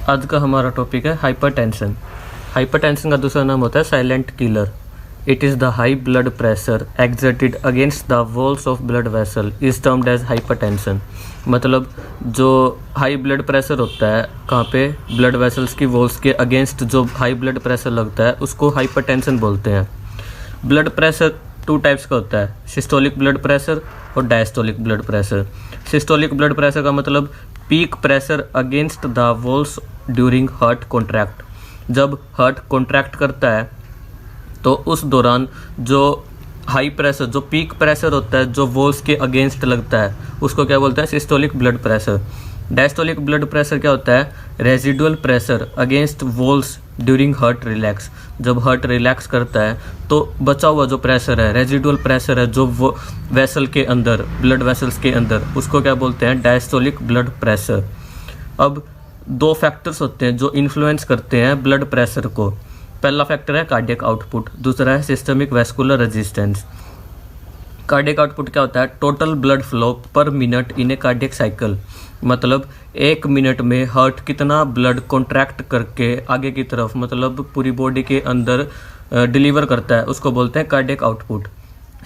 आज का हमारा टॉपिक है हाइपरटेंशन। हाइपरटेंशन का दूसरा नाम होता है silent killer. It is the high blood pressure exerted against the walls of blood vessel is termed as hypertension. मतलब जो हाई ब्लड प्रेशर होता है कहाँ पे, ब्लड वेसल्स की वॉल्स के अगेंस्ट जो हाई ब्लड प्रेशर लगता है उसको हाइपरटेंशन बोलते हैं। ब्लड प्रेशर टू टाइप्स का होता है, सिस्टोलिक ब्लड प्रेशर और diastolic blood pressure. Systolic blood pressure का मतलब peak pressure against the walls during heart contract. जब हार्ट कॉन्ट्रैक्ट करता है तो उस दौरान जो हाई प्रेशर, जो पीक प्रेशर होता है जो वॉल्स के अगेंस्ट लगता है उसको क्या बोलते हैं, systolic blood pressure. Diastolic blood pressure क्या होता है, residual pressure against walls during heart relax. जब हार्ट रिलैक्स करता है तो बचा हुआ जो प्रेशर है, रेजिडुअल प्रेशर है जो वो वेसल के अंदर, ब्लड वेसल्स के अंदर, उसको क्या बोलते हैं, डायस्टोलिक ब्लड प्रेशर। अब दो फैक्टर्स होते हैं जो इन्फ्लुएंस करते हैं ब्लड प्रेशर को। पहला फैक्टर है कार्डियक आउटपुट, दूसरा है systemic vascular resistance. Cardiac output क्या होता है, टोटल ब्लड फ्लो पर minute in A cardiac cycle. मतलब एक मिनट में हार्ट कितना ब्लड कॉन्ट्रैक्ट करके आगे की तरफ, मतलब पूरी बॉडी के अंदर डिलीवर करता है, उसको बोलते हैं cardiac output.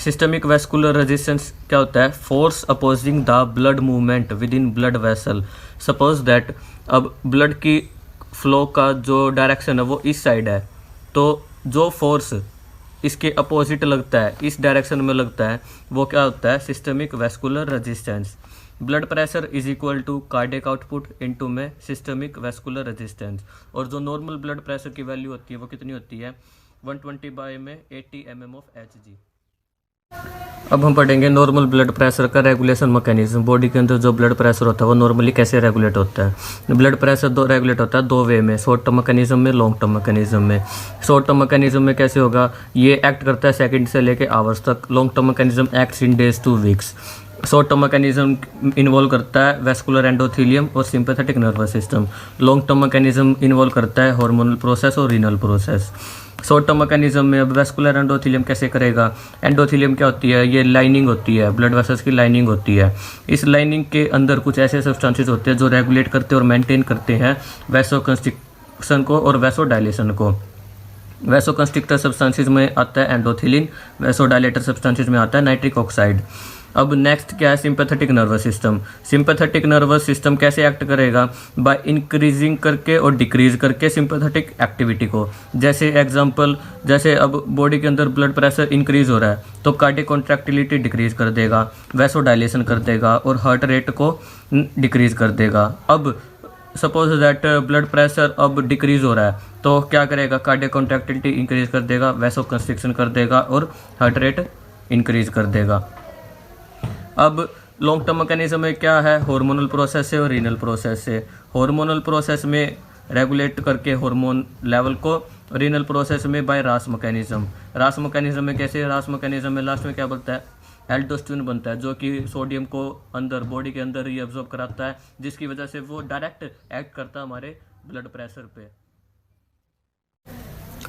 Systemic vascular resistance क्या होता है, force opposing the blood movement with in blood vessel. Suppose that अब ब्लड की फ्लो का जो डायरेक्शन है वो इस साइड है, तो जो फोर्स इसके अपोजिट लगता है, इस डायरेक्शन में लगता है, वो क्या होता है, systemic vascular resistance. Blood pressure is equal to cardiac output into में सिस्टमिक वैस्कुलर रेजिस्टेंस। और जो नॉर्मल ब्लड प्रेशर की वैल्यू होती है वो कितनी होती है, 120 बाय में 80 mm ऑफ Hg। अब हम पढ़ेंगे नॉर्मल ब्लड प्रेशर का रेगुलेशन मैकेनिज्म। बॉडी के अंदर जो ब्लड प्रेशर होता है वो नॉर्मली कैसे रेगुलेट होता है। ब्लड प्रेशर दो रेगुलेट होता है दो वे में, शॉर्ट टर्म मैकेनिज्म में, लॉन्ग टर्म मैकेनिज्म में। शॉर्ट टर्म मैकेनिज्म में कैसे होगा, ये एक्ट करता है सेकंड से लेके आवर्स तक। Long term mechanism acts in days two weeks. Short term mechanism involve करता है वेस्कुलर एंडोथेलियम और sympathetic nervous system. Long term mechanism involve करता है हार्मोनल प्रोसेस और renal process. Short term mechanism में अब वेस्कुलर एंडोथेलियम कैसे करेगा। एंडोथेलियम क्या होती है, ये लाइनिंग होती है, ब्लड वेसल्स की लाइनिंग होती है। इस लाइनिंग के अंदर कुछ ऐसे सब्सटेंसेस होते हैं जो रेगुलेट करते और मेंटेन करते हैं वैसोकंस्ट्रिक्शन को और वैसोडायलेशन को। वैसोकंस्ट्रिक्टर सब्सटेंसेस में आता है एंडोथेलिन, वैसोडायलेटर सब्सटेंसेस में आता है नाइट्रिक ऑक्साइड। अब नेक्स्ट क्या है, sympathetic nervous system. Sympathetic nervous system कैसे एक्ट करेगा, बाय इंक्रीजिंग करके और डिक्रीज करके सिंपैथेटिक एक्टिविटी को। जैसे एग्जांपल, जैसे अब बॉडी के अंदर ब्लड प्रेशर इंक्रीज हो रहा है तो कार्डियक कॉन्ट्रैक्टिलिटी डिक्रीज कर देगा, वैसोडायलेशन कर देगा और हार्ट रेट को डिक्रीज कर देगा। अब सपोज दैट ब्लड प्रेशर अब डिक्रीज हो रहा है तो क्या करेगा, कार्डियक कॉन्ट्रैक्टिलिटी इंक्रीज कर देगा, वैसोकंस्ट्रिक्शन कर देगा और हार्ट रेट इंक्रीज कर देगा। अब लॉन्ग टर्म मैकेनिज्म में क्या है, हार्मोनल प्रोसेस से और रीनल प्रोसेस से। हार्मोनल प्रोसेस में रेगुलेट करके हार्मोन लेवल को, रीनल प्रोसेस में बाय रास मैकेनिज्म। रास मैकेनिज्म में कैसे, रास मैकेनिज्म में लास्ट में क्या बनता है, एल्डोस्टेरोन बनता है जो कि सोडियम को अंदर बॉडी के अंदर ही एब्जॉर्ब कराता है, जिसकी वजह से वो डायरेक्ट एक्ट करता है हमारे ब्लड प्रेशर पे।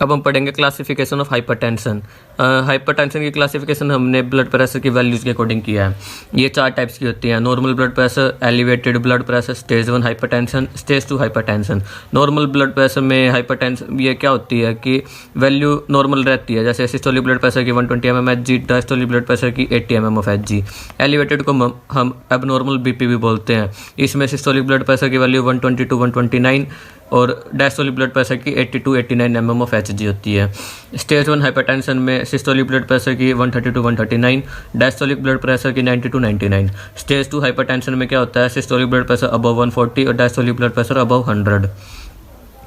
अब हम पढ़ेंगे क्लासिफिकेशन ऑफ हाइपरटेंशन। हाइपरटेंशन की क्लासिफिकेशन हमने ब्लड प्रेशर की वैल्यूज़ के अकॉर्डिंग किया है। ये 4 टाइप्स की होती हैं, normal blood pressure, elevated blood pressure, stage 1 hypertension, stage 2 hypertension. Normal blood pressure में हाइपरटेंशन ये क्या होती है कि वैल्यू नॉर्मल रहती है, जैसे सिस्टोलिक ब्लड प्रेशर की 120 mm Hg, diastolic blood pressure की 80 mm ऑफ Hg। एलिवेटेड को हम एबनॉर्मल बीपी भी बोलते हैं। इसमें सिस्टोलिक ब्लड प्रेशर की वैल्यू 120 to 129 और डायस्टोलिक ब्लड प्रेशर की 80 to 89 mm ऑफ Hg होती है। स्टेज 1 हाइपरटेंशन में सिस्टोलिक ब्लड प्रेशर की 130 to 139, डायस्टोलिक ब्लड प्रेशर की 90 to 99। स्टेज 2 हाइपरटेंशन में क्या होता है, सिस्टोलिक ब्लड प्रेशर अबव 140 और डायस्टोलिक ब्लड प्रेशर अबव 100।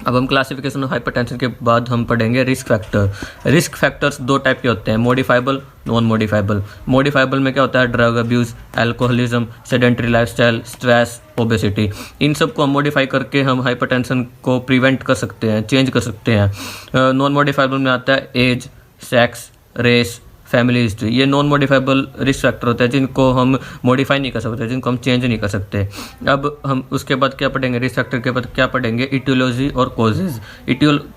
अब हम क्लासिफिकेशन ऑफ हाइपरटेंशन के बाद हम पढ़ेंगे risk factor. Risk factors 2 type के होते हैं, मॉडिफाइबल, नॉन मॉडिफाइबल। मॉडिफाइबल में क्या होता है, drug abuse, alcoholism, sedentary lifestyle, stress, obesity. इन सब को हम मॉडिफाई करके हम हाइपरटेंशन को प्रिवेंट कर सकते हैं, चेंज कर सकते हैं। नॉन मॉडिफाइबल में आता है age, sex, race, family history, ये नॉन मॉडिफाइबल रिस्क फैक्टर होते हैं जिनको हम मॉडिफाई नहीं कर सकते, जिनको हम चेंज नहीं कर सकते। अब हम उसके बाद क्या पढ़ेंगे, रिस्क फैक्टर के बाद क्या पढ़ेंगे, इटियोलॉजी और कॉजेज।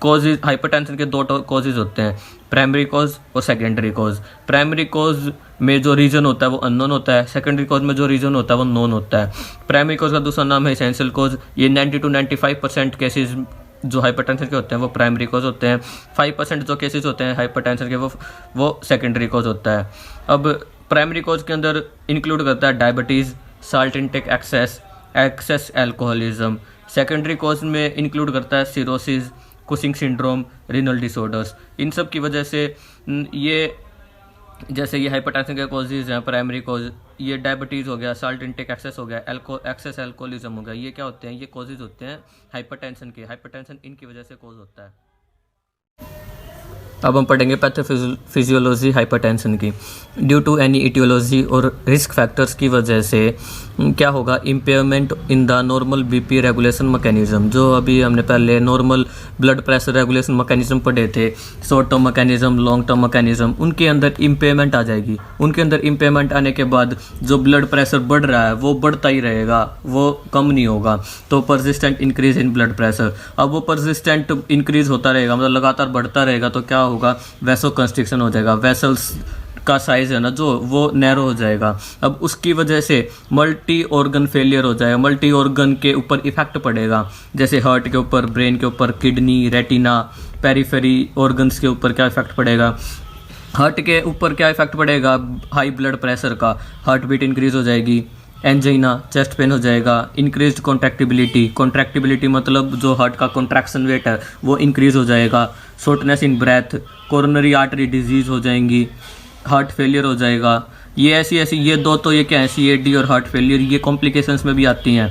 कॉजेज, हाइपरटेंशन के दो कॉजेज होते हैं, प्राइमरी कॉज और सेकेंडरी कॉज। प्राइमरी कॉज में जो रीजन होता है वो अननोन होता है, सेकेंडरी कॉज में जो रीजन होता है वो नोन होता है। प्राइमरी कॉज का दूसरा नाम है एसेंशियल कॉज। ये 90 to 95% केसेज जो हाइपरटेंशन के होते हैं वो प्राइमरी कॉज होते हैं। 5% जो केसेस होते हैं हाइपरटेंशन के वो सेकेंडरी कॉज होता है। अब प्राइमरी कॉज के अंदर इंक्लूड करता है diabetes, salt intake excess alcoholism. Secondary cause में इंक्लूड करता है cirrhosis, Cushing syndrome, renal disorders. इन सब की वजह से ये जैसे ये हाइपरटेंशन के कॉजेज हैं, प्राइमरी कॉज ये डायबिटीज़ हो गया, साल्ट इंटेक एक्सेस हो गया, एक्सेस एल्कोहलिज्म हो गया, ये क्या होते हैं, ये कॉजेज होते हैं हाइपरटेंशन के। हाइपरटेंशन इनकी वजह से कॉज होता है। अब हम पढ़ेंगे पैथोफिजियोलॉजी हाइपरटेंशन की। ड्यू टू एनी इटियोलॉजी और रिस्क फैक्टर्स की वजह से क्या होगा, impairment in the normal BP regulation mechanism. जो अभी हमने पहले normal blood pressure regulation mechanism पढ़े थे, short term mechanism, long term mechanism, उनके अंदर इम्पेयरमेंट आ जाएगी। उनके अंदर इम्पेयरमेंट आने के बाद जो ब्लड प्रेशर बढ़ रहा है वो बढ़ता ही रहेगा, वो कम नहीं होगा। तो persistent increase in blood pressure. अब वो परसिस्टेंट इंक्रीज होता रहेगा, मतलब लगातार बढ़ता रहेगा, तो क्या होगा, वैसो कंस्ट्रिक्शन हो जाएगा, वेसल्स का साइज है ना जो वो नैरो हो जाएगा। अब उसकी वजह से मल्टी ऑर्गन फेलियर हो जाएगा, मल्टी ऑर्गन के ऊपर इफेक्ट पड़ेगा, जैसे हार्ट के ऊपर, ब्रेन के ऊपर, किडनी, रेटिना, पेरिफेरी ऑर्गन्स के ऊपर क्या इफेक्ट पड़ेगा। हार्ट के ऊपर क्या इफेक्ट पड़ेगा, हाई ब्लड प्रेशर का, हार्ट बीट इंक्रीज हो जाएगी, एंजाइना, चेस्ट पेन हो जाएगा, इंक्रीज्ड कॉन्ट्रैक्टिबिलिटी मतलब जो हार्ट का कॉन्ट्रैक्शन वेट है वो इंक्रीज हो जाएगा, शॉर्टनेस इन ब्रेथ, कोरोनरी आर्टरी डिजीज हो जाएंगी, हार्ट फेलियर हो जाएगा। ये ऐसी ये दो तो ये क्या है, CAD और हार्ट फेलियर, ये कॉम्प्लिकेशंस में भी आती हैं।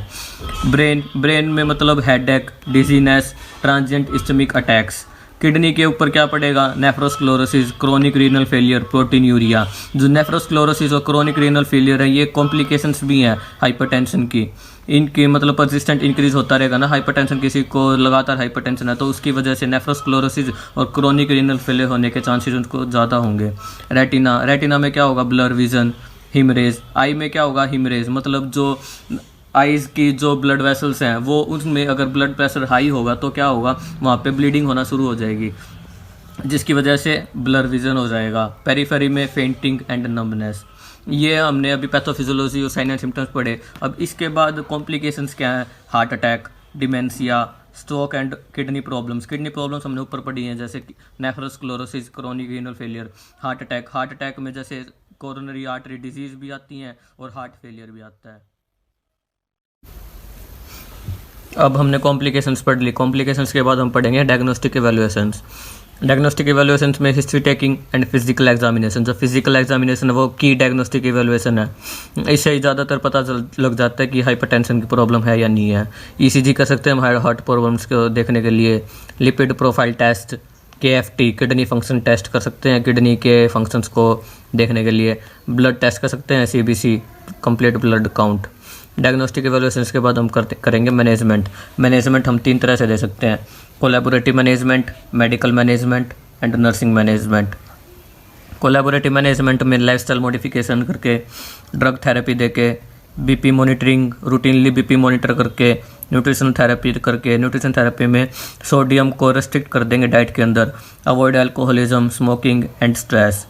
ब्रेन में मतलब headache, dizziness, transient ischemic attacks. Kidney के ऊपर क्या पड़ेगा, nephrosclerosis, chronic renal failure, proteinuria. जो नेफ्रोस्क्लोरोसिस और क्रोनिक रीनल फेलियर है ये कॉम्प्लिकेशंस भी हैं हाइपरटेंशन की। इनकी मतलब परसिस्टेंट इंक्रीज होता रहेगा ना, हाइपरटेंशन किसी को लगातार हाइपरटेंशन है तो उसकी वजह से नेफ्रोस्क्लोरोसिस और क्रोनिक रीनल फेलियर होने के चांसेस उनको ज़्यादा होंगे। रेटिना में क्या होगा, ब्लर विजन, हिमरेज। आई में क्या होगा, हिमरेज मतलब जो आइज़ की जो ब्लड वेसल्स हैं वो उसमें अगर ब्लड प्रेशर हाई होगा तो क्या होगा, वहाँ पे ब्लीडिंग होना शुरू हो जाएगी, जिसकी वजह से ब्लर विजन हो जाएगा। पेरिफेरी में फेंटिंग एंड नंबनेस। ये हमने अभी पैथोफिजियोलॉजी और साइन एंड सिम्टम्स पढ़े। अब इसके बाद कॉम्प्लिकेशंस क्या हैं, heart attack, dementia, stroke and kidney problems. Kidney problems हमने ऊपर पढ़ी हैं, जैसे nephrosclerosis, chronic renal failure, heart attack में जैसे कोरोनरी आर्टरी डिजीज भी आती हैं और हार्ट फेलियर भी आता है। अब हमने कॉम्प्लिकेशंस पढ़ ली। कॉम्प्लिकेशंस के बाद हम पढ़ेंगे डायग्नोस्टिक इवैल्यूएशंस। डायग्नोस्टिक इवैल्यूएशंस में history taking and physical examination. जो फिजिकल एग्जामिनेशन है वो की डायग्नोस्टिक इवैल्यूएशन है। इससे ही ज़्यादातर पता लग जाता है कि हाइपरटेंशन की प्रॉब्लम है या नहीं है। ECG कर सकते हैं हम हार्ट प्रॉब्लम्स को देखने के लिए। Lipid profile test, KFT kidney function test कर सकते हैं, किडनी के फंक्शंस को देखने के लिए। ब्लड टेस्ट कर सकते हैं, CBC complete blood count. Diagnostic evaluations के बाद हम करेंगे मैनेजमेंट हम 3 तरह से दे सकते हैं, collaborative management, medical management and nursing management. Collaborative management में लाइफस्टाइल मॉडिफिकेशन करके, ड्रग थेरेपी देके, BP monitoring, routinely BP monitor करके, न्यूट्रिशन थेरेपी में सोडियम को रेस्ट्रिक्ट कर देंगे डाइट के अंदर, avoid alcoholism, smoking and stress.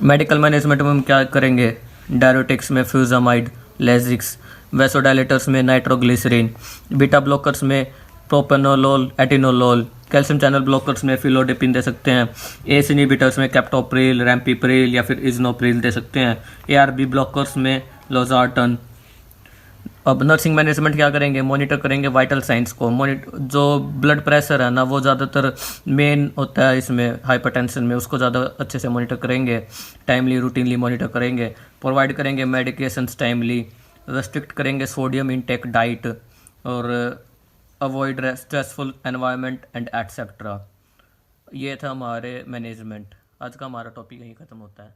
Medical management में हम क्या करेंगे, डायरेटिक्स में फ्यूजामाइड, लेजिक्स, वैसोडाइलेटर्स में नाइट्रोग्लिसरीन, बीटा ब्लॉकर्स में propranolol, atenolol, calcium channel blockers में फिलोडिपिन दे सकते हैं, ACE इनहिबिटर्स में कैप्टोप्रिल, रैम्पिप्रिल या फिर इजनोप्रिल दे सकते हैं, ARB ब्लॉकर्स में लोजार्टन। अब नर्सिंग मैनेजमेंट क्या करेंगे, मॉनिटर करेंगे वाइटल साइंस को। जो ब्लड प्रेशर है ना वो ज़्यादातर मेन होता है इसमें हाइपरटेंशन में, उसको ज़्यादा अच्छे से मॉनिटर करेंगे, टाइमली रूटीनली मॉनिटर करेंगे, प्रोवाइड करेंगे मेडिकेशंस टाइमली, रेस्ट्रिक्ट करेंगे सोडियम इनटेक डाइट और avoid stressful environment and etcetera. ये था हमारे मैनेजमेंट। आज का हमारा टॉपिक यहीं ख़त्म होता है।